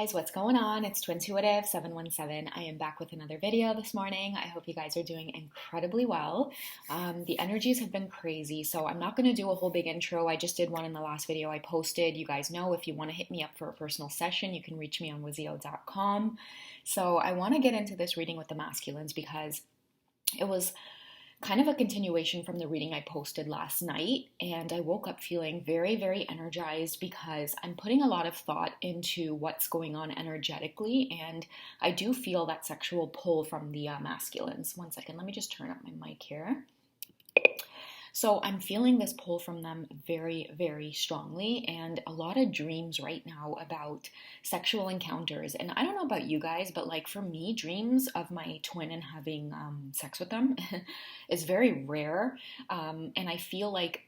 guys, what's going on? It's Twintuitive 717. I am back with another video this morning. I hope you guys are doing incredibly well. The energies have been crazy, so I'm not going to do a whole big intro. I just did one in the last video I posted. You guys know if you want to hit me up for a personal session, you can reach me on wizio.com. So I want to get into this reading with the masculines because it was kind of a continuation from the reading I posted last night, and I woke up feeling very, very energized because I'm putting a lot of thought into what's going on energetically, and I do feel that sexual pull from the masculines. One second, let me just turn up my mic here. So I'm feeling this pull from them very, very strongly, and a lot of dreams right now about sexual encounters. And I don't know about you guys, but like for me, dreams of my twin and having sex with them is very rare. And I feel like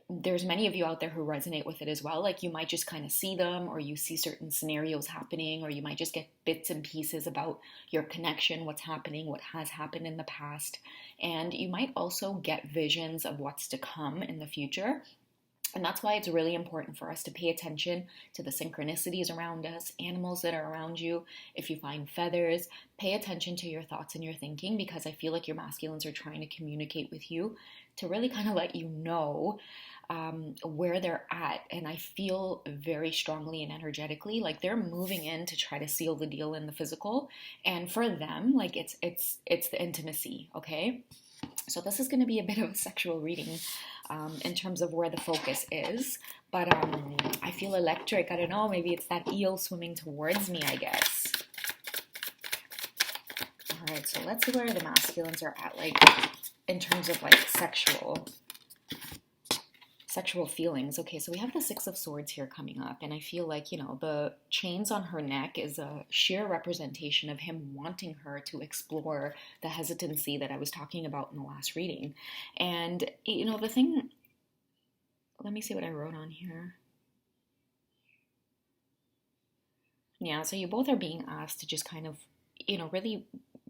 there's many of you out there who resonate with it as well. Like you might just kind of see them, or you see certain scenarios happening, or you might just get bits and pieces about your connection, what's happening, what has happened in the past. And you might also get visions of what's to come in the future. And that's why it's really important for us to pay attention to the synchronicities around us, animals that are around you. If you find feathers, pay attention to your thoughts and your thinking, because I feel like your masculines are trying to communicate with you to really kind of let you know where they're at. And I feel very strongly and energetically like they're moving in to try to seal the deal in the physical. And for them, like it's the intimacy, okay? So this is going to be a bit of a sexual reading in terms of where the focus is. But I feel electric. I don't know, maybe it's that eel swimming towards me, I guess. All right, so let's see where the masculines are at, like in terms of like sexual feelings. Okay, so we have the Six of Swords here coming up, and I feel like, you know, the chains on her neck is a sheer representation of him wanting her to explore the hesitancy that I was talking about in the last reading. And, you know, the thing, let me see what I wrote on here. Yeah, so you both are being asked to just kind of, you know, really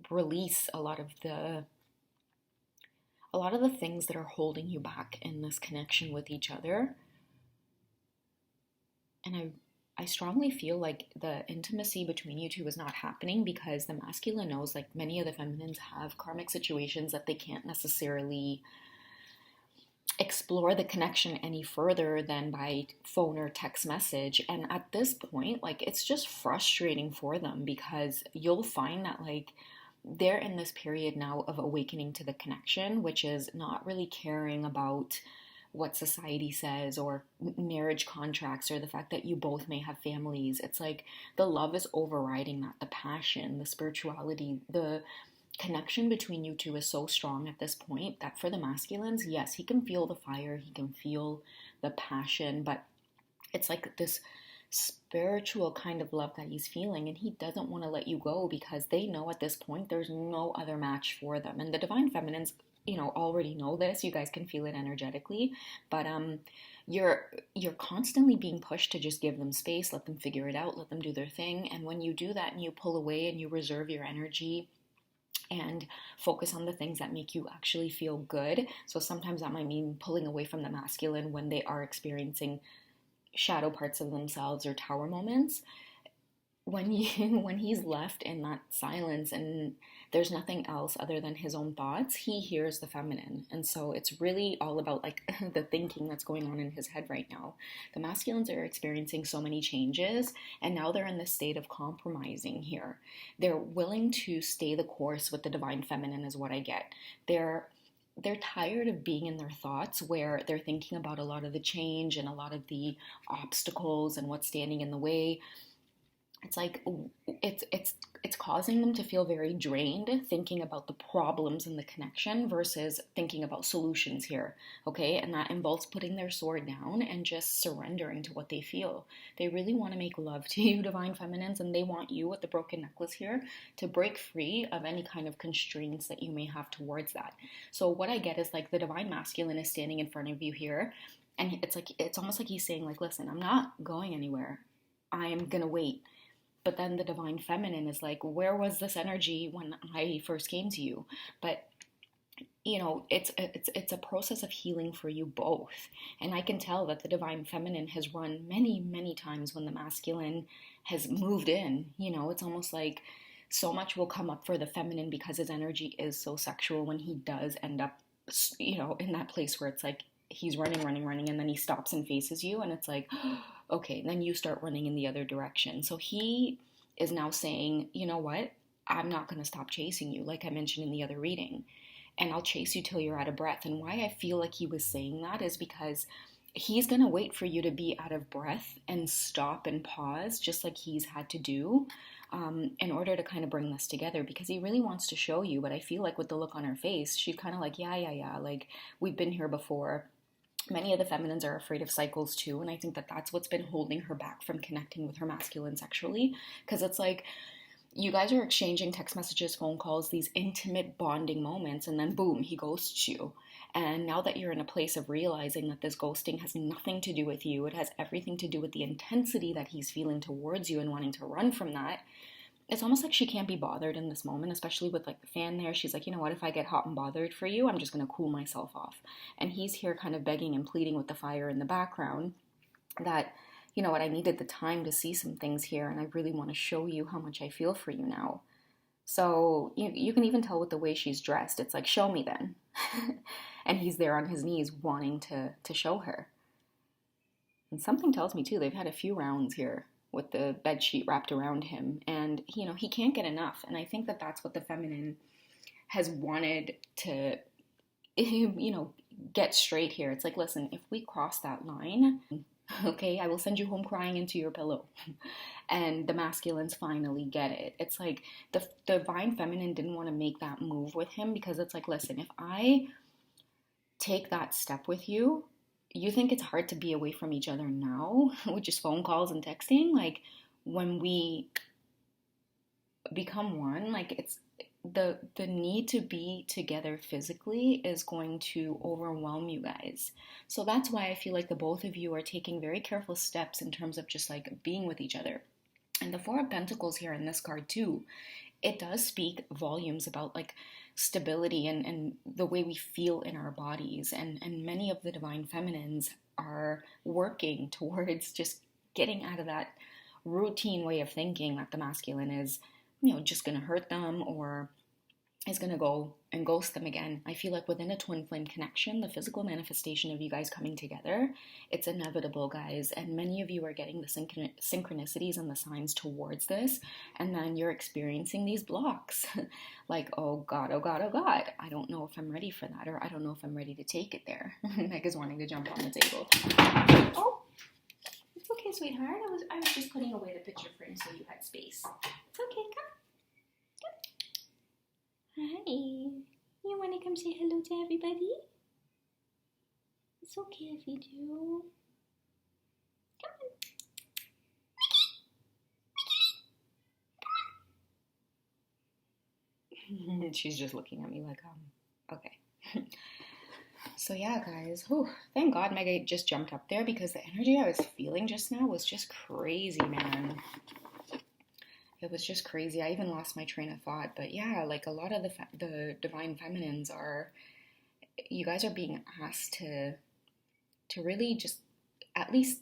release a lot of the things that are holding you back in this connection with each other. And I strongly feel like the intimacy between you two is not happening because the masculine knows, like many of the feminines have karmic situations that they can't necessarily explore the connection any further than by phone or text message. And at this point, like it's just frustrating for them because you'll find that like they're in this period now of awakening to the connection, which is not really caring about what society says or marriage contracts or the fact that you both may have families. It's like the love is overriding that, the passion, the spirituality, the connection between you two is so strong at this point that for the masculines, yes, he can feel the fire, he can feel the passion, but it's like this spiritual kind of love that he's feeling, and he doesn't want to let you go because they know at this point there's no other match for them. And the divine feminines, you know, already know this. You guys can feel it energetically, but you're constantly being pushed to just give them space, let them figure it out, let them do their thing. And when you do that and you pull away and you reserve your energy and focus on the things that make you actually feel good, so sometimes that might mean pulling away from the masculine when they are experiencing shadow parts of themselves or tower moments. When he's left in that silence and there's nothing else other than his own thoughts, he hears the feminine. And so it's really all about like the thinking that's going on in his head right now. The masculines are experiencing so many changes, and now they're in this state of compromising here. They're willing to stay the course with the divine feminine is what I get. They're tired of being in their thoughts where they're thinking about a lot of the change and a lot of the obstacles and what's standing in the way. It's like it's causing them to feel very drained, thinking about the problems in the connection versus thinking about solutions here, okay? And that involves putting their sword down and just surrendering to what they feel. They really want to make love to you, divine feminines, and they want you with the broken necklace here to break free of any kind of constraints that you may have towards that. So what I get is like the divine masculine is standing in front of you here, and it's almost like he's saying like, listen, I'm not going anywhere. I'm gonna wait. But then the divine feminine is like, where was this energy when I first came to you? But you know, it's a process of healing for you both. And I can tell that the divine feminine has run many times when the masculine has moved in. You know, it's almost like so much will come up for the feminine because his energy is so sexual when he does end up, you know, in that place where it's like he's running, and then he stops and faces you, and it's like, okay, then you start running in the other direction. So he is now saying, you know what, I'm not going to stop chasing you, like I mentioned in the other reading, and I'll chase you till you're out of breath. And why I feel like he was saying that is because he's going to wait for you to be out of breath and stop and pause, just like he's had to do, in order to kind of bring this together, because he really wants to show you. But I feel like with the look on her face, she's kind of like, yeah, like we've been here before. Many of the feminines are afraid of cycles too, and I think that that's what's been holding her back from connecting with her masculine sexually, because it's like you guys are exchanging text messages, phone calls, these intimate bonding moments, and then boom, he ghosts you. And now that you're in a place of realizing that this ghosting has nothing to do with you, it has everything to do with the intensity that he's feeling towards you and wanting to run from that, it's almost like she can't be bothered in this moment, especially with like the fan there. She's like, you know what, if I get hot and bothered for you, I'm just going to cool myself off. And he's here kind of begging and pleading with the fire in the background that, you know what, I needed the time to see some things here, and I really want to show you how much I feel for you now. So you can even tell with the way she's dressed. It's like, show me then. And he's there on his knees wanting to show her. And something tells me too, they've had a few rounds here with the bed sheet wrapped around him, and you know, he can't get enough. And I think that that's what the feminine has wanted to, you know, get straight here. It's like, listen, if we cross that line, okay, I will send you home crying into your pillow. And the masculines finally get it. It's like the divine feminine didn't want to make that move with him, because it's like, listen, if I take that step with you, you think it's hard to be away from each other now with just phone calls and texting? Like, when we become one, like, it's the need to be together physically is going to overwhelm you guys. So that's why I feel like the both of you are taking very careful steps in terms of just like being with each other. And the Four of Pentacles here in this card too, it does speak volumes about like stability and the way we feel in our bodies. And many of the divine feminines are working towards just getting out of that routine way of thinking that the masculine is, you know, just going to hurt them or is going to go and ghost them again. I feel like within a twin flame connection, the physical manifestation of you guys coming together, it's inevitable, guys. And many of you are getting the synchronicities and the signs towards this, and then you're experiencing these blocks. Like, oh God, I don't know if I'm ready for that, or I don't know if I'm ready to take it there. Meg is wanting to jump on the table. Oh, it's okay, sweetheart. I was just putting away the picture frame so you had space. It's okay, come. Hi, you want to come say hello to everybody? It's okay if you do. Come on. She's just looking at me like, okay. So yeah, guys, whew, thank God Meg just jumped up there, because the energy I was feeling just now was just crazy, man. It was just crazy. I even lost my train of thought. But yeah, like a lot of the divine feminines are, you guys are being asked to really just at least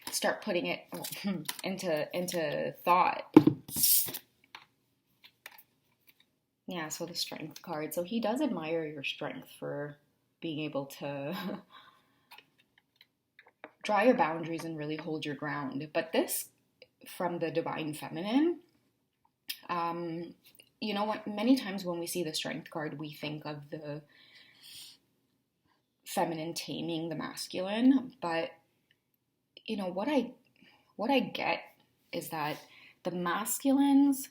start putting it into thought. Yeah, so the Strength card. So he does admire your strength for being able to draw your boundaries and really hold your ground. But this, from the divine feminine, you know what, many times when we see the Strength card, we think of the feminine taming the masculine, but you know what I get is that the masculines,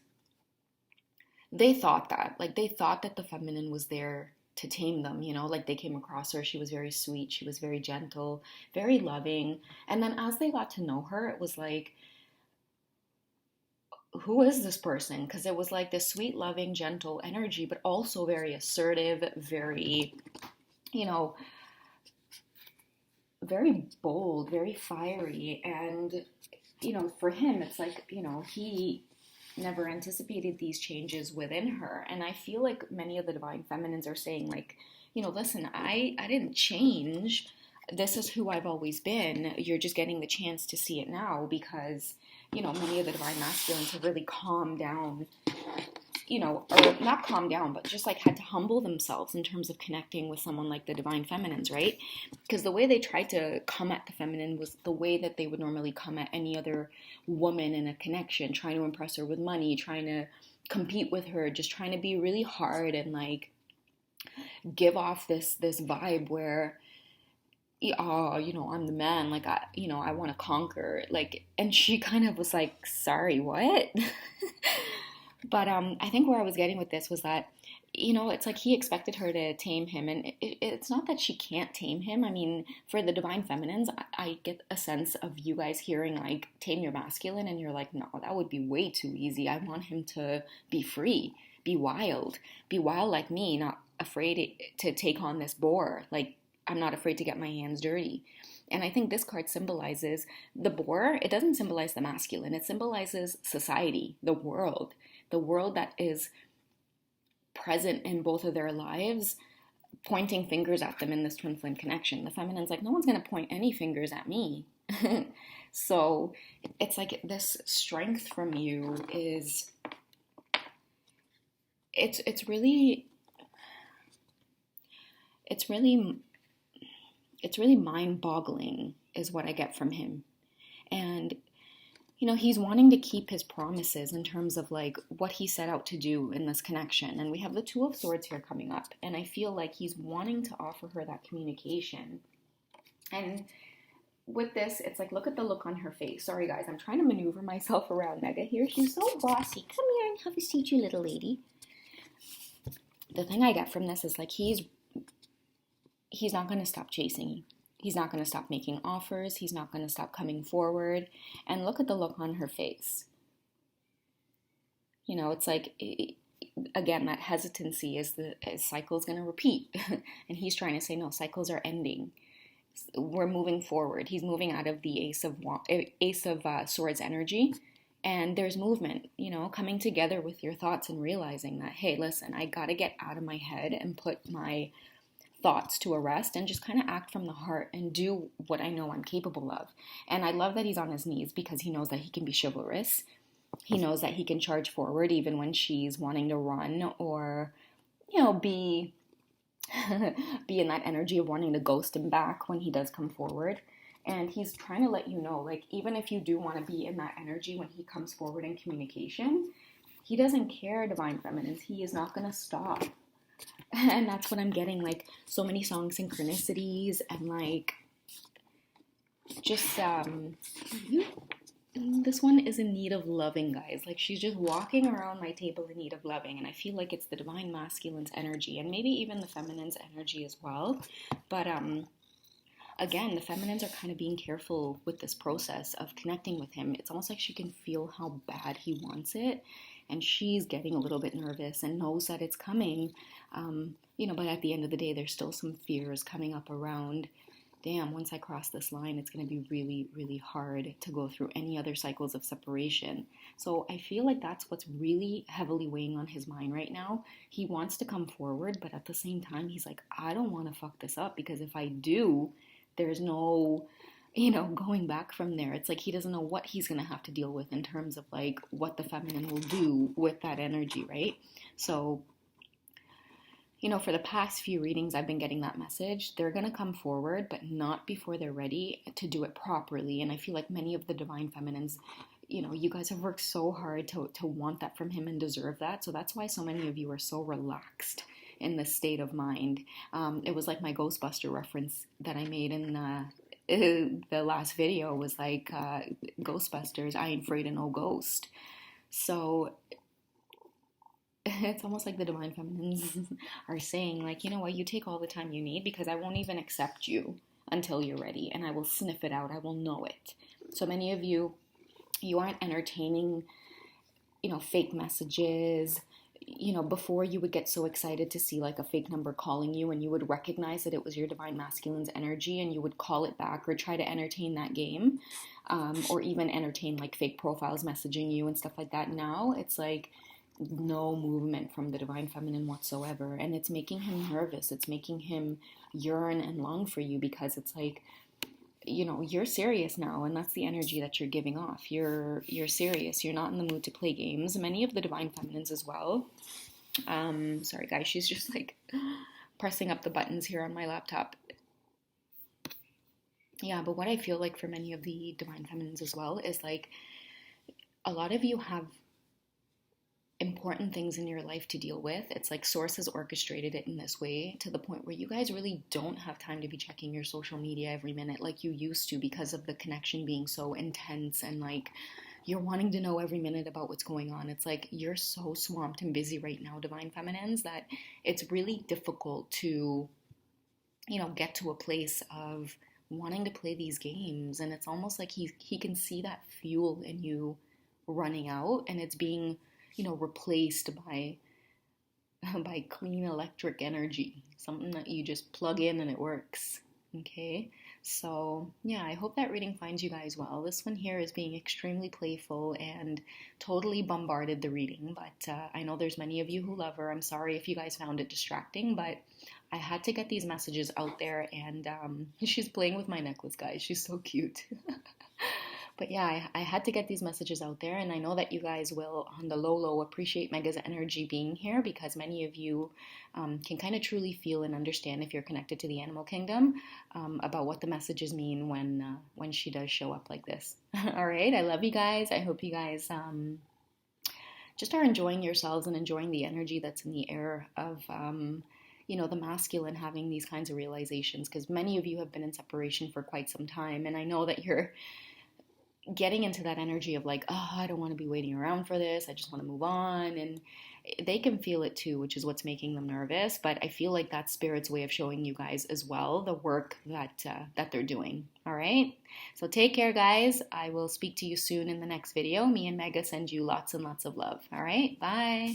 they thought that the feminine was there to tame them, you know, like they came across her, she was very sweet, she was very gentle, very loving, and then as they got to know her, it was like, who is this person? Because it was like this sweet, loving, gentle energy, but also very assertive, very, you know, very bold, very fiery. And, you know, for him, it's like, you know, he never anticipated these changes within her. And I feel like many of the divine feminines are saying, like, listen, I didn't change. This is who I've always been. You're just getting the chance to see it now because, many of the divine masculines have really calmed down, or not calm down, but just like had to humble themselves in terms of connecting with someone like the divine feminines, right? Because the way they tried to come at the feminine was the way that they would normally come at any other woman in a connection, trying to impress her with money, trying to compete with her, just trying to be really hard and like give off this vibe where, oh, I'm the man, like I want to conquer, like, and she kind of was like, sorry, what? But I think where I was getting with this was that, it's like he expected her to tame him. And it's not that she can't tame him. I mean, for the divine feminines, I get a sense of you guys hearing, like, tame your masculine. And you're like, no, that would be way too easy. I want him to be free, be wild like me, not afraid to take on this boar. Like, I'm not afraid to get my hands dirty. And I think this card symbolizes the boar. It doesn't symbolize the masculine. It symbolizes society, the world that is present in both of their lives, pointing fingers at them in this twin flame connection. The feminine's like, no one's going to point any fingers at me. So it's like this strength from you is, it's really mind-boggling is what I get from him. And he's wanting to keep his promises in terms of like what he set out to do in this connection. And we have the Two of Swords here coming up. And I feel like he's wanting to offer her that communication. And with this, it's like, look at the look on her face. Sorry, guys, I'm trying to maneuver myself around Mega here. She's so bossy. Come here and have a seat, you little lady. The thing I get from this is like he's not going to stop chasing. He's not going to stop making offers. He's not going to stop coming forward. And look at the look on her face. It's like, again, that hesitancy is the cycle is going to repeat. And he's trying to say, no, cycles are ending. We're moving forward. He's moving out of the Ace of Swords energy. And there's movement, coming together with your thoughts and realizing that, hey, listen, I got to get out of my head and put my thoughts to a rest and just kind of act from the heart and do what I know I'm capable of. And I love that he's on his knees because he knows that he can be chivalrous. He knows that he can charge forward even when she's wanting to run or, be in that energy of wanting to ghost him back when he does come forward. And he's trying to let you know, like, even if you do want to be in that energy when he comes forward in communication, he doesn't care, divine feminines. He is not going to stop. And that's what I'm getting, like, so many song synchronicities and, like, just, this one is in need of loving, guys. Like, she's just walking around my table in need of loving, and I feel like it's the divine masculine's energy, and maybe even the feminine's energy as well. But, again, the feminines are kind of being careful with this process of connecting with him. It's almost like she can feel how bad he wants it, and she's getting a little bit nervous and knows that it's coming. But at the end of the day, there's still some fears coming up around, damn, once I cross this line, it's going to be really, really hard to go through any other cycles of separation. So I feel like that's what's really heavily weighing on his mind right now. He wants to come forward, but at the same time, he's like, I don't want to fuck this up because if I do, there's no, going back from there. It's like he doesn't know what he's going to have to deal with in terms of like what the feminine will do with that energy, right? So, for the past few readings, I've been getting that message. They're going to come forward, but not before they're ready to do it properly. And I feel like many of the divine feminines, you guys have worked so hard to want that from him and deserve that. So that's why so many of you are so relaxed in this state of mind. It was like my Ghostbuster reference that I made in the last video was like, Ghostbusters, I ain't afraid of no ghost. So it's almost like the divine feminines are saying, like, you know what, you take all the time you need because I won't even accept you until you're ready, and I will sniff it out. I will know it. So many of you aren't entertaining, fake messages. you know, before you would get so excited to see like a fake number calling you, and you would recognize that it was your divine masculine's energy, and you would call it back or try to entertain that game, or even entertain like fake profiles messaging you and stuff like that. Now it's like no movement from the divine feminine whatsoever, and it's making him nervous. It's making him yearn and long for you, because it's like, you know, you're serious now, and that's the energy that you're giving off. You're serious. You're not in the mood to play games. Many of the divine feminines as well. Sorry guys, she's just like pressing up the buttons here on my laptop. Yeah, but what I feel like for many of the divine feminines as well is like a lot of you have important things in your life to deal with. It's like source has orchestrated it in this way to the point where you guys really don't have time to be checking your social media every minute like you used to, because of the connection being so intense, and like you're wanting to know every minute about what's going on. It's like you're so swamped and busy right now, divine feminines, that it's really difficult to, you know, get to a place of wanting to play these games. And it's almost like he can see that fuel in you running out, and it's being, you know, replaced by clean electric energy, something that you just plug in and it works. Okay, so yeah, I hope that reading finds you guys well. This one here is being extremely playful and totally bombarded the reading, but I know there's many of you who love her. I'm sorry if you guys found it distracting, but I had to get these messages out there. And she's playing with my necklace, guys. She's so cute. But yeah, I had to get these messages out there, and I know that you guys will, on the low, appreciate Mega's energy being here, because many of you can kind of truly feel and understand, if you're connected to the animal kingdom, about what the messages mean when she does show up like this. All right, I love you guys. I hope you guys just are enjoying yourselves and enjoying the energy that's in the air of you know, the masculine having these kinds of realizations, because many of you have been in separation for quite some time, and I know that you're getting into that energy of like, oh, I don't want to be waiting around for this. I just want to move on. And they can feel it too, which is what's making them nervous. But I feel like that's Spirit's way of showing you guys as well the work that they're doing. All right. So take care, guys. I will speak to you soon in the next video. Me and Mega send you lots and lots of love. All right. Bye.